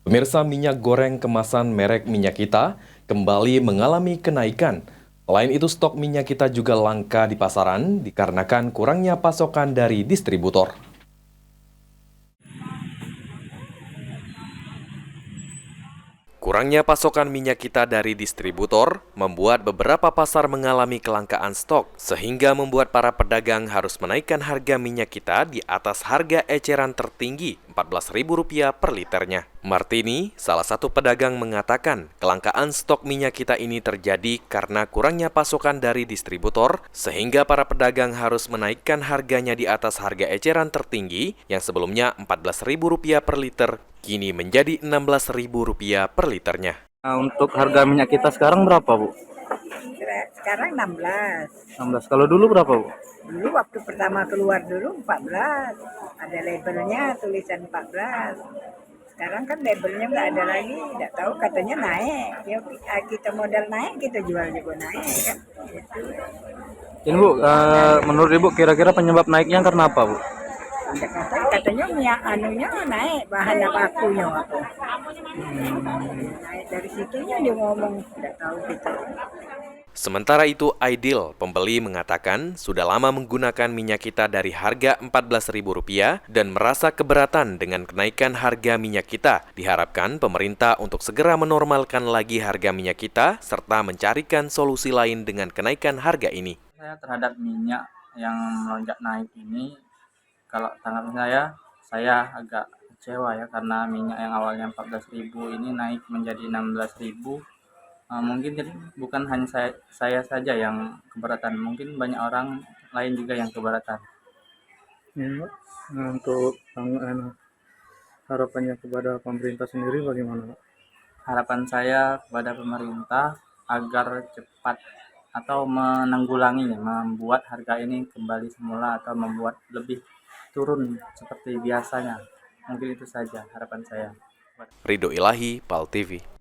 Pemirsa, minyak goreng kemasan merek Minyak Kita kembali mengalami kenaikan. Selain itu, stok minyak kita juga langka di pasaran dikarenakan kurangnya pasokan dari distributor. Kurangnya pasokan minyak kita dari distributor membuat beberapa pasar mengalami kelangkaan stok, sehingga membuat para pedagang harus menaikkan harga minyak kita di atas harga eceran tertinggi Rp14.000 per liternya. Martini, salah satu pedagang, mengatakan kelangkaan stok minyak kita ini terjadi karena kurangnya pasokan dari distributor, sehingga para pedagang harus menaikkan harganya di atas harga eceran tertinggi yang sebelumnya Rp14.000 per liter, kini menjadi Rp16.000 per liternya. Nah, untuk harga minyak kita sekarang berapa, Bu? Sekarang 16. 16. Kalau dulu berapa, Bu? Dulu waktu pertama keluar dulu 14. Ada labelnya tulisan 14. Sekarang kan labelnya nggak ada lagi, nggak tahu, katanya naik. Ya kita modal naik, kita jual juga naik kan. Gitu. Ini, Bu, menurut Ibu kira-kira penyebab naiknya karena apa, Bu? Katanya minyak anunya naik, bahan bakunya apa. Naik dari situnya dia ngomong, nggak tahu gitu. Sementara itu, Aidil, pembeli, mengatakan sudah lama menggunakan minyak kita dari harga Rp14.000 dan merasa keberatan dengan kenaikan harga minyak kita. Diharapkan pemerintah untuk segera menormalkan lagi harga minyak kita serta mencarikan solusi lain dengan kenaikan harga ini. Saya terhadap minyak yang melonjak naik ini, kalau tanggapan saya agak kecewa ya, karena minyak yang awalnya 14.000 ini naik menjadi 16.000. Mungkin jadi bukan hanya saya saja yang keberatan, mungkin banyak orang lain juga yang keberatan. Ya, untuk harapannya kepada pemerintah sendiri bagaimana, Pak? Harapan saya kepada pemerintah agar cepat atau menanggulanginya, membuat harga ini kembali semula atau membuat lebih turun seperti biasanya. Mungkin itu saja harapan saya. Ridho Ilahi, PAL TV.